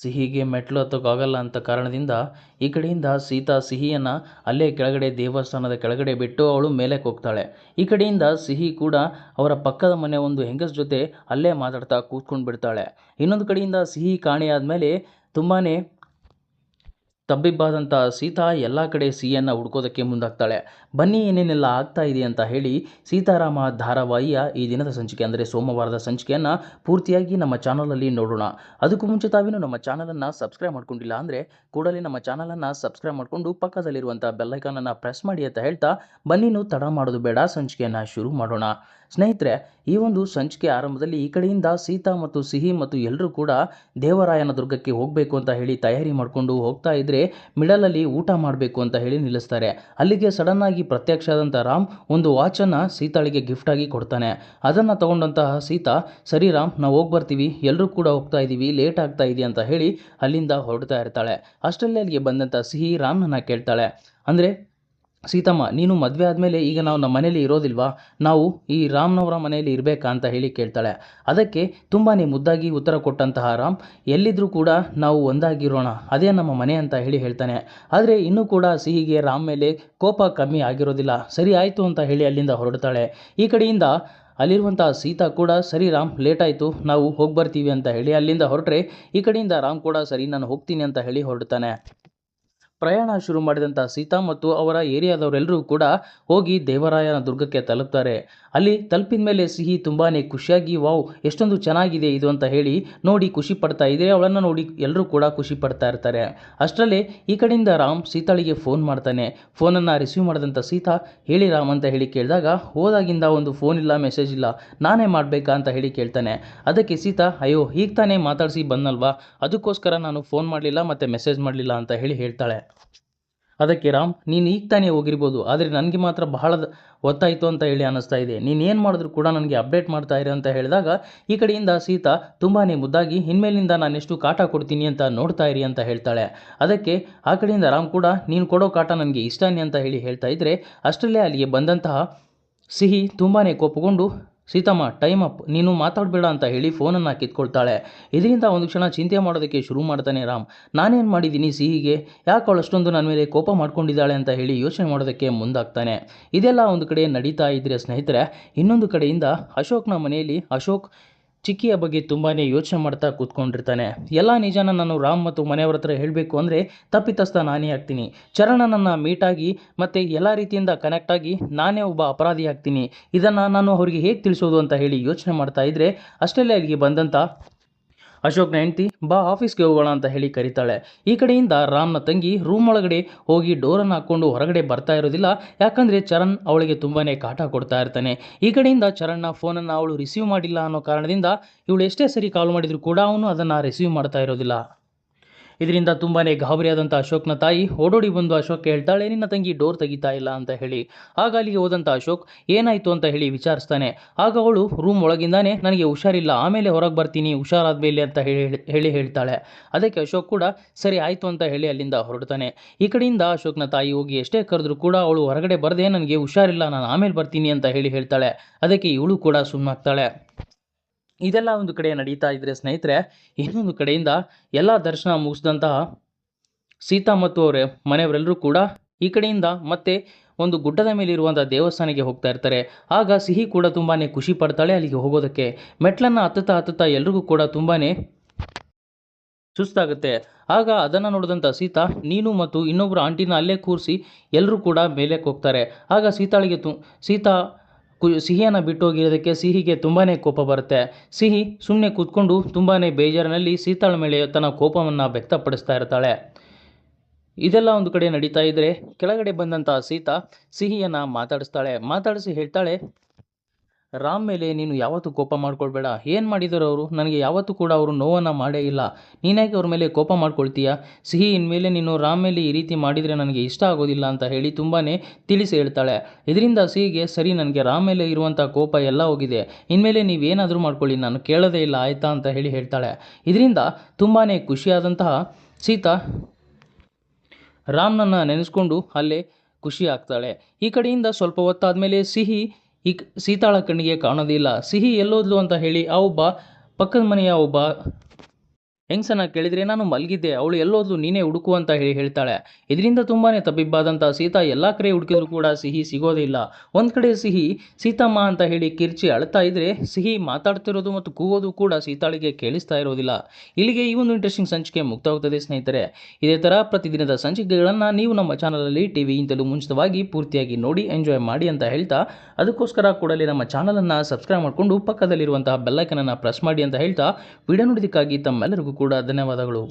ಸಿಹಿಗೆ ಮೆಟ್ಲು ಹತ್ತೋಕ್ಕಾಗಲ್ಲ ಅಂತ ಕಾರಣದಿಂದ ಈ ಕಡೆಯಿಂದ ಸೀತಾ ಸಿಹಿಯನ್ನು ಅಲ್ಲೇ ಕೆಳಗಡೆ ದೇವಸ್ಥಾನದ ಕೆಳಗಡೆ ಬಿಟ್ಟು ಅವಳು ಮೇಲಕ್ಕೆ ಹೋಗ್ತಾಳೆ. ಈ ಕಡೆಯಿಂದ ಸಿಹಿ ಕೂಡ ಅವರ ಪಕ್ಕದ ಮನೆ ಒಂದು ಹೆಂಗಸ ಜೊತೆ ಅಲ್ಲೇ ಮಾತಾಡ್ತಾ ಕೂತ್ಕೊಂಡು ಬಿಡ್ತಾಳೆ. ಇನ್ನೊಂದು ಕಡೆಯಿಂದ ಸಿಹಿ ಕಾಣೆಯಾದಮೇಲೆ ತುಂಬಾ ತಬ್ಬಿಬ್ಬಾದಂಥ ಸೀತಾ ಎಲ್ಲ ಕಡೆ ಸಿಹಿಯನ್ನು ಹುಡ್ಕೋದಕ್ಕೆ ಮುಂದಾಗ್ತಾಳೆ. ಬನ್ನಿ ಏನೇನೆಲ್ಲ ಆಗ್ತಾ ಇದೆ ಅಂತ ಹೇಳಿ ಸೀತಾರಾಮ ಧಾರಾವಾಹಿಯ ಈ ದಿನದ ಸಂಚಿಕೆ ಅಂದರೆ ಸೋಮವಾರದ ಸಂಚಿಕೆಯನ್ನು ಪೂರ್ತಿಯಾಗಿ ನಮ್ಮ ಚಾನಲಲ್ಲಿ ನೋಡೋಣ. ಅದಕ್ಕೂ ಮುಂಚೆ ತಾವೇನು ನಮ್ಮ ಚಾನಲನ್ನು ಸಬ್ಸ್ಕ್ರೈಬ್ ಮಾಡ್ಕೊಂಡಿಲ್ಲ ಅಂದರೆ ಕೂಡಲೇ ನಮ್ಮ ಚಾನಲನ್ನು ಸಬ್ಸ್ಕ್ರೈಬ್ ಮಾಡಿಕೊಂಡು ಪಕ್ಕದಲ್ಲಿರುವಂಥ ಬೆಲ್ಲೈಕನನ್ನು ಪ್ರೆಸ್ ಮಾಡಿ ಅಂತ ಹೇಳ್ತಾ ಬನ್ನಿನೂ ತಡ ಮಾಡೋದು ಬೇಡ, ಸಂಚಿಕೆಯನ್ನು ಶುರು ಮಾಡೋಣ. ಸ್ನೇಹಿತರೆ, ಈ ಒಂದು ಸಂಚಿಕೆ ಆರಂಭದಲ್ಲಿ ಈ ಕಡೆಯಿಂದ ಸೀತಾ ಮತ್ತು ಸಿಹಿ ಮತ್ತು ಎಲ್ಲರೂ ಕೂಡ ದೇವರಾಯನ ದುರ್ಗಕ್ಕೆ ಹೋಗಬೇಕು ಅಂತ ಹೇಳಿ ತಯಾರಿ ಮಾಡಿಕೊಂಡು ಹೋಗ್ತಾ ಇದ್ದರೆ ಮಿಡಲಲ್ಲಿ ಊಟ ಮಾಡಬೇಕು ಅಂತ ಹೇಳಿ ನಿಲ್ಲಿಸ್ತಾರೆ. ಅಲ್ಲಿಗೆ ಸಡನ್ನಾಗಿ ಪ್ರತ್ಯಕ್ಷ ಆದಂಥ ರಾಮ್ ಒಂದು ವಾಚನ್ನು ಸೀತಾಳಿಗೆ ಗಿಫ್ಟಾಗಿ ಕೊಡ್ತಾನೆ. ಅದನ್ನು ತಗೊಂಡಂತಹ ಸೀತಾ, ಸರಿ ರಾಮ್, ನಾವು ಹೋಗಿ ಬರ್ತೀವಿ, ಎಲ್ಲರೂ ಕೂಡ ಹೋಗ್ತಾ ಇದ್ದೀವಿ, ಲೇಟ್ ಆಗ್ತಾ ಇದೆಯಾ ಅಂತ ಹೇಳಿ ಅಲ್ಲಿಂದ ಹೊರಡ್ತಾ ಇರ್ತಾಳೆ. ಅಷ್ಟರಲ್ಲಿ ಅಲ್ಲಿಗೆ ಬಂದಂಥ ಸಿಹಿ ರಾಮ್ನನ್ನು ಕೇಳ್ತಾಳೆ, ಅಂದರೆ ಸೀತಮ್ಮ, ನೀನು ಮದುವೆ ಆದಮೇಲೆ ಈಗ ನಾವು ನಮ್ಮ ಮನೇಲಿ ಇರೋದಿಲ್ವಾ, ನಾವು ಈ ರಾಮ್ನವರ ಮನೆಯಲ್ಲಿ ಇರಬೇಕಾ ಅಂತ ಹೇಳಿ ಕೇಳ್ತಾಳೆ. ಅದಕ್ಕೆ ತುಂಬಾ ಮುದ್ದಾಗಿ ಉತ್ತರ ಕೊಟ್ಟಂತಹ ರಾಮ್, ಎಲ್ಲಿದ್ದರೂ ಕೂಡ ನಾವು ಒಂದಾಗಿರೋಣ, ಅದೇ ನಮ್ಮ ಮನೆ ಅಂತ ಹೇಳಿ ಹೇಳ್ತಾನೆ. ಆದರೆ ಇನ್ನೂ ಕೂಡ ಸಿಹಿಗೆ ರಾಮ್ ಮೇಲೆ ಕೋಪ ಕಮ್ಮಿ ಆಗಿರೋದಿಲ್ಲ. ಸರಿ ಆಯಿತು ಅಂತ ಹೇಳಿ ಅಲ್ಲಿಂದ ಹೊರಡ್ತಾಳೆ. ಈ ಕಡೆಯಿಂದ ಅಲ್ಲಿರುವಂಥ ಸೀತಾ ಕೂಡ, ಸರಿ ರಾಮ್, ಲೇಟ್ ಆಯಿತು, ನಾವು ಹೋಗಿ ಬರ್ತೀವಿ ಅಂತ ಹೇಳಿ ಅಲ್ಲಿಂದ ಹೊರಟ್ರೆ ಈ ಕಡೆಯಿಂದ ರಾಮ್ ಕೂಡ ಸರಿ ನಾನು ಹೋಗ್ತೀನಿ ಅಂತ ಹೇಳಿ ಹೊರಡ್ತಾನೆ. ಪ್ರಯಾಣ ಶುರು ಮಾಡಿದಂಥ ಸೀತಾ ಮತ್ತು ಅವರ ಏರಿಯಾದವರೆಲ್ಲರೂ ಕೂಡ ಹೋಗಿ ದೇವರಾಯನ ದುರ್ಗಕ್ಕೆ ತಲುಪ್ತಾರೆ. ಅಲ್ಲಿ ತಲುಪಿದ ಮೇಲೆ ಸಿಹಿ ತುಂಬಾ ಖುಷಿಯಾಗಿ, ವಾವ್, ಎಷ್ಟೊಂದು ಚೆನ್ನಾಗಿದೆ ಇದು ಅಂತ ಹೇಳಿ ನೋಡಿ ಖುಷಿ ಪಡ್ತಾ ಇದೆ. ಅವಳನ್ನು ನೋಡಿ ಎಲ್ಲರೂ ಕೂಡ ಖುಷಿ ಪಡ್ತಾ ಇರ್ತಾರೆ. ಅಷ್ಟರಲ್ಲೇ ಈ ಕಡೆಯಿಂದ ರಾಮ್ ಸೀತಾಳಿಗೆ ಫೋನ್ ಮಾಡ್ತಾನೆ. ಫೋನನ್ನು ರಿಸೀವ್ ಮಾಡಿದಂಥ ಸೀತಾ, ಹೇಳಿ ರಾಮ್ ಅಂತ ಹೇಳಿ ಕೇಳಿದಾಗ, ಹೋದಾಗಿಂದ ಒಂದು ಫೋನ್ ಇಲ್ಲ, ಮೆಸೇಜ್ ಇಲ್ಲ, ನಾನೇ ಮಾಡಬೇಕಾ ಅಂತ ಹೇಳಿ ಕೇಳ್ತಾನೆ. ಅದಕ್ಕೆ ಸೀತಾ, ಅಯ್ಯೋ, ಈಗ ತಾನೇ ಮಾತಾಡಿಸಿ ಬಂದಲ್ವಾ, ಅದಕ್ಕೋಸ್ಕರ ನಾನು ಫೋನ್ ಮಾಡಲಿಲ್ಲ ಮತ್ತು ಮೆಸೇಜ್ ಮಾಡಲಿಲ್ಲ ಅಂತ ಹೇಳಿ ಹೇಳ್ತಾಳೆ. ಅದಕ್ಕೆ ರಾಮ್, ನೀನು ಈಗ ತಾನೇ ಹೋಗಿರ್ಬೋದು, ಆದರೆ ನನಗೆ ಮಾತ್ರ ಬಹಳ ಹೊತ್ತಾಯಿತು ಅಂತ ಹೇಳಿ ಅನ್ನಿಸ್ತಾ ಇದೆ, ನೀನು ಏನು ಮಾಡಿದ್ರು ಕೂಡ ನನಗೆ ಅಪ್ಡೇಟ್ ಮಾಡ್ತಾ ಇರಿ ಅಂತ ಹೇಳಿದಾಗ ಈ ಕಡೆಯಿಂದ ಸೀತಾ ತುಂಬಾ ಮುದ್ದಾಗಿ, ಇನ್ಮೇಲಿಂದ ನಾನು ಎಷ್ಟು ಕಾಟ ಕೊಡ್ತೀನಿ ಅಂತ ನೋಡ್ತಾ ಇರಿ ಅಂತ ಹೇಳ್ತಾಳೆ. ಅದಕ್ಕೆ ಆ ಕಡೆಯಿಂದ ರಾಮ್ ಕೂಡ, ನೀನು ಕೊಡೋ ಕಾಟ ನನಗೆ ಇಷ್ಟನೇ ಅಂತ ಹೇಳಿ ಹೇಳ್ತಾ ಇದ್ದರೆ ಅಷ್ಟರಲ್ಲೇ ಅಲ್ಲಿಗೆ ಬಂದಂತಹ ಸಿಹಿ ತುಂಬಾ ಕೋಪಗೊಂಡು, ಸೀತಮ್ಮ, ಟೈಮ್ ಅಪ್, ನೀನು ಮಾತಾಡಬೇಡ ಅಂತ ಹೇಳಿ ಫೋನನ್ನು ಕಿತ್ಕೊಳ್ತಾಳೆ. ಇದರಿಂದ ಒಂದು ಕ್ಷಣ ಚಿಂತೆ ಮಾಡೋದಕ್ಕೆ ಶುರು ಮಾಡ್ತಾನೆ ರಾಮ್. ನಾನೇನು ಮಾಡಿದ್ದೀನಿ ಸಿಹಿಗೆ, ಯಾಕೆ ಅವಳು ಅಷ್ಟೊಂದು ನನ್ನ ಮೇಲೆ ಕೋಪ ಮಾಡ್ಕೊಂಡಿದ್ದಾಳೆ ಅಂತ ಹೇಳಿ ಯೋಚನೆ ಮಾಡೋದಕ್ಕೆ ಮುಂದಾಗ್ತಾನೆ. ಇದೆಲ್ಲ ಒಂದು ಕಡೆ ನಡೀತಾ ಇದ್ದರೆ ಸ್ನೇಹಿತರೆ, ಇನ್ನೊಂದು ಕಡೆಯಿಂದ ಅಶೋಕ್ನ ಮನೆಯಲ್ಲಿ ಅಶೋಕ್ ಚಿಕ್ಕಿಯ ಬಗ್ಗೆ ತುಂಬಾ ಯೋಚನೆ ಮಾಡ್ತಾ ಕೂತ್ಕೊಂಡಿರ್ತಾನೆ. ಎಲ್ಲ ನಿಜಾನ ನಾನು ರಾಮ್ ಮತ್ತು ಮನೆಯವ್ರ ಹತ್ರ ಹೇಳಬೇಕು ಅಂದರೆ ತಪ್ಪಿತಸ್ಥ ನಾನೇ ಆಗ್ತೀನಿ, ಚರಣನನ್ನು ಮೀಟಾಗಿ ಮತ್ತು ಎಲ್ಲ ರೀತಿಯಿಂದ ಕನೆಕ್ಟ್ ಆಗಿ ನಾನೇ ಒಬ್ಬ ಅಪರಾಧಿ ಆಗ್ತೀನಿ, ಇದನ್ನು ನಾನು ಅವರಿಗೆ ಹೇಗೆ ತಿಳಿಸೋದು ಅಂತ ಹೇಳಿ ಯೋಚನೆ ಮಾಡ್ತಾ ಇದ್ದರೆ ಅಷ್ಟರಲ್ಲೇ ಅಲ್ಲಿಗೆ ಬಂದಂಥ ಅಶೋಕ್ನ ಹೆಂಡತಿ, ಬಾ ಆಫೀಸ್ಗೆ ಹೋಗೋಣ ಅಂತ ಹೇಳಿ ಕರೀತಾಳೆ. ಈ ಕಡೆಯಿಂದ ರಾಮ್ನ ತಂಗಿ ರೂಮ್ ಒಳಗಡೆ ಹೋಗಿ ಡೋರನ್ನು ಹಾಕ್ಕೊಂಡು ಹೊರಗಡೆ ಬರ್ತಾ ಇರೋದಿಲ್ಲ, ಯಾಕಂದರೆ ಚರಣ್ ಅವಳಿಗೆ ತುಂಬಾ ಕಾಟ ಕೊಡ್ತಾ ಇರ್ತಾನೆ. ಈ ಕಡೆಯಿಂದ ಚರಣ್ನ ಫೋನನ್ನು ಅವಳು ರಿಸೀವ್ ಮಾಡಿಲ್ಲ ಅನ್ನೋ ಕಾರಣದಿಂದ ಇವಳು ಎಷ್ಟೇ ಸರಿ ಕಾಲ್ ಮಾಡಿದರೂ ಕೂಡ ಅವನು ಅದನ್ನು ರಿಸೀವ್ ಮಾಡ್ತಾ ಇರೋದಿಲ್ಲ. ಇದರಿಂದ ತುಂಬಾ ಗಾಬರಿಯಾದಂಥ ಅಶೋಕ್ನ ತಾಯಿ ಓಡೋಡಿ ಬಂದು ಅಶೋಕ್ಗೆ ಹೇಳ್ತಾಳೆ, ನಿನ್ನ ತಂಗಿ ಡೋರ್ ತೆಗಿತಾ ಇಲ್ಲ ಅಂತ ಹೇಳಿ. ಆಗ ಅಲ್ಲಿಗೆ ಹೋದಂಥ ಅಶೋಕ್ ಏನಾಯಿತು ಅಂತ ಹೇಳಿ ವಿಚಾರಿಸ್ತಾನೆ. ಆಗ ಅವಳು ರೂಮ್ ಒಳಗಿಂದಾನೆ, ನನಗೆ ಹುಷಾರಿಲ್ಲ, ಆಮೇಲೆ ಹೊರಗೆ ಬರ್ತೀನಿ ಹುಷಾರಾದ ಮೇಲೆ ಅಂತ ಹೇಳ್ತಾಳೆ. ಅದಕ್ಕೆ ಅಶೋಕ್ ಕೂಡ ಸರಿ ಆಯಿತು ಅಂತ ಹೇಳಿ ಅಲ್ಲಿಂದ ಹೊರಡ್ತಾನೆ. ಈ ಕಡೆಯಿಂದ ಅಶೋಕ್ನ ತಾಯಿ ಹೋಗಿ ಎಷ್ಟೇ ಕರೆದ್ರೂ ಕೂಡ ಅವಳು ಹೊರಗಡೆ ಬರದೆ, ನನಗೆ ಹುಷಾರಿಲ್ಲ, ನಾನು ಆಮೇಲೆ ಬರ್ತೀನಿ ಅಂತ ಹೇಳ್ತಾಳೆ. ಅದಕ್ಕೆ ಇವಳು ಕೂಡ ಸುಮ್ಮನಾಗ್ತಾಳೆ. ಇದೆಲ್ಲ ಒಂದು ಕಡೆ ನಡೀತಾ ಇದ್ದರೆ ಸ್ನೇಹಿತರೆ, ಇನ್ನೊಂದು ಕಡೆಯಿಂದ ಎಲ್ಲ ದರ್ಶನ ಮುಗಿಸಿದಂತಹ ಸೀತಾ ಮತ್ತು ಅವರ ಮನೆಯವರೆಲ್ಲರೂ ಕೂಡ ಈ ಕಡೆಯಿಂದ ಮತ್ತೆ ಒಂದು ಗುಡ್ಡದ ಮೇಲೆ ಇರುವಂಥ ದೇವಸ್ಥಾನಕ್ಕೆ ಹೋಗ್ತಾ ಇರ್ತಾರೆ. ಆಗ ಸಿಹಿ ಕೂಡ ತುಂಬಾ ಖುಷಿ ಪಡ್ತಾಳೆ ಅಲ್ಲಿಗೆ ಹೋಗೋದಕ್ಕೆ. ಮೆಟ್ಲನ್ನು ಹತ್ತುತ್ತಾ ಎಲ್ರಿಗೂ ಕೂಡ ತುಂಬಾ ಸುಸ್ತಾಗುತ್ತೆ. ಆಗ ಅದನ್ನು ನೋಡಿದಂಥ ಸೀತಾ, ನೀನು ಮತ್ತು ಇನ್ನೊಬ್ಬರು ಆಂಟಿನ ಅಲ್ಲೇ ಕೂರಿಸಿ ಎಲ್ಲರೂ ಕೂಡ ಮೇಲಕ್ಕೆ ಹೋಗ್ತಾರೆ. ಆಗ ಸೀತಾ ಸಿಹಿಯನ್ನು ಬಿಟ್ಟು ಹೋಗಿರೋದಕ್ಕೆ ಸಿಹಿಗೆ ತುಂಬಾ ಕೋಪ ಬರುತ್ತೆ. ಸಿಹಿ ಸುಮ್ಮನೆ ಕೂತ್ಕೊಂಡು ತುಂಬಾ ಬೇಜಾರಿನಲ್ಲಿ ಸೀತಾಳ ಮೇಲೆ ತನ್ನ ಕೋಪವನ್ನು ವ್ಯಕ್ತಪಡಿಸ್ತಾ ಇರ್ತಾಳೆ. ಇದೆಲ್ಲ ಒಂದು ಕಡೆ ನಡೀತಾ ಇದ್ದರೆ ಕೆಳಗಡೆ ಬಂದಂಥ ಸೀತಾ ಸಿಹಿಯನ್ನು ಮಾತಾಡಿಸಿ ಹೇಳ್ತಾಳೆ, ರಾಮ್ ಮೇಲೆ ನೀನು ಯಾವತ್ತೂ ಕೋಪ ಮಾಡ್ಕೊಳ್ಬೇಡ, ಏನು ಮಾಡಿದರು ಅವರು, ನನಗೆ ಯಾವತ್ತೂ ಕೂಡ ಅವರು ನೋವನ್ನು ಮಾಡೇ ಇಲ್ಲ, ನೀನಾಗಿ ಅವ್ರ ಮೇಲೆ ಕೋಪ ಮಾಡ್ಕೊಳ್ತೀಯಾ, ಸಿಹಿ ಇನ್ಮೇಲೆ ನೀನು ರಾಮ್ ಮೇಲೆ ಈ ರೀತಿ ಮಾಡಿದರೆ ನನಗೆ ಇಷ್ಟ ಆಗೋದಿಲ್ಲ ಅಂತ ಹೇಳಿ ತುಂಬಾ ತಿಳಿಸಿ ಹೇಳ್ತಾಳೆ. ಇದರಿಂದ ಸಿಹಿಗೆ, ಸರಿ, ನನಗೆ ರಾಮ್ ಮೇಲೆ ಇರುವಂಥ ಕೋಪ ಎಲ್ಲ ಹೋಗಿದೆ, ಇನ್ಮೇಲೆ ನೀವೇನಾದರೂ ಮಾಡ್ಕೊಳ್ಳಿ, ನಾನು ಕೇಳೋದೇ ಇಲ್ಲ ಆಯಿತಾ ಅಂತ ಹೇಳಿ ಹೇಳ್ತಾಳೆ. ಇದರಿಂದ ತುಂಬಾ ಖುಷಿಯಾದಂತಹ ಸೀತಾ ರಾಮ್ನನ್ನು ನೆನೆಸ್ಕೊಂಡು ಅಲ್ಲೇ ಖುಷಿ ಆಗ್ತಾಳೆ. ಈ ಕಡೆಯಿಂದ ಸ್ವಲ್ಪ ಹೊತ್ತಾದಮೇಲೆ ಸಿಹಿ ಸೀತಾಳ ಕಣ್ಣಿಗೆ ಕಾಣೋದಿಲ್ಲ. ಸಿಹಿ ಎಲ್ಲೋದ್ಲು ಅಂತ ಹೇಳಿ ಆ ಒಬ್ಬ ಪಕ್ಕದ ಮನೆಯ ಒಬ್ಬ ಹೆಂಗಸನ್ನ ಕೇಳಿದರೆ ನಾನು ಮಲಗಿದ್ದೆ, ಅವಳು ಎಲ್ಲೋದ್ಲು ನೀನೇ ಹುಡುಕು ಅಂತ ಹೇಳ್ತಾಳೆ. ಇದರಿಂದ ತುಂಬಾ ತಬ್ಬಿಬ್ಬಾದಂಥ ಸೀತಾ ಎಲ್ಲ ಕಡೆ ಹುಡುಕಿದ್ರು ಕೂಡ ಸಿಹಿ ಸಿಗೋದೇ ಇಲ್ಲ. ಒಂದು ಕಡೆ ಸಿಹಿ ಸೀತಮ್ಮ ಅಂತ ಹೇಳಿ ಕಿರ್ಚಿ ಅಳ್ತಾ ಇದ್ರೆ, ಸಿಹಿ ಮಾತಾಡ್ತಿರೋದು ಮತ್ತು ಕೂಗೋದು ಕೂಡ ಸೀತಾಳಿಗೆ ಕೇಳಿಸ್ತಾ ಇರೋದಿಲ್ಲ. ಇಲ್ಲಿಗೆ ಈ ಒಂದು ಇಂಟ್ರೆಸ್ಟಿಂಗ್ ಸಂಚಿಕೆ ಮುಕ್ತಾವಾಗ್ತದೆ ಸ್ನೇಹಿತರೆ. ಇದೇ ಥರ ಪ್ರತಿದಿನದ ಸಂಚಿಕೆಗಳನ್ನು ನೀವು ನಮ್ಮ ಚಾನಲಲ್ಲಿ ಟಿವಿಯಿಂದಲೂ ಮುಂಚಿತವಾಗಿ ಪೂರ್ತಿಯಾಗಿ ನೋಡಿ ಎಂಜಾಯ್ ಮಾಡಿ ಅಂತ ಹೇಳ್ತಾ, ಅದಕ್ಕೋಸ್ಕರ ಕೂಡಲೇ ನಮ್ಮ ಚಾನಲನ್ನು ಸಬ್ಸ್ಕ್ರೈಬ್ ಮಾಡಿಕೊಂಡು ಪಕ್ಕದಲ್ಲಿರುವಂತಹ ಬೆಲ್ಲೈಕನನ್ನು ಪ್ರೆಸ್ ಮಾಡಿ ಅಂತ ಹೇಳ್ತಾ, ವಿಡಿಯೋ ನೋಡಿದ್ದಕ್ಕಾಗಿ ತಮ್ಮೆಲ್ಲರಿಗೂ ಕೂಡ ಧನ್ಯವಾದಗಳು.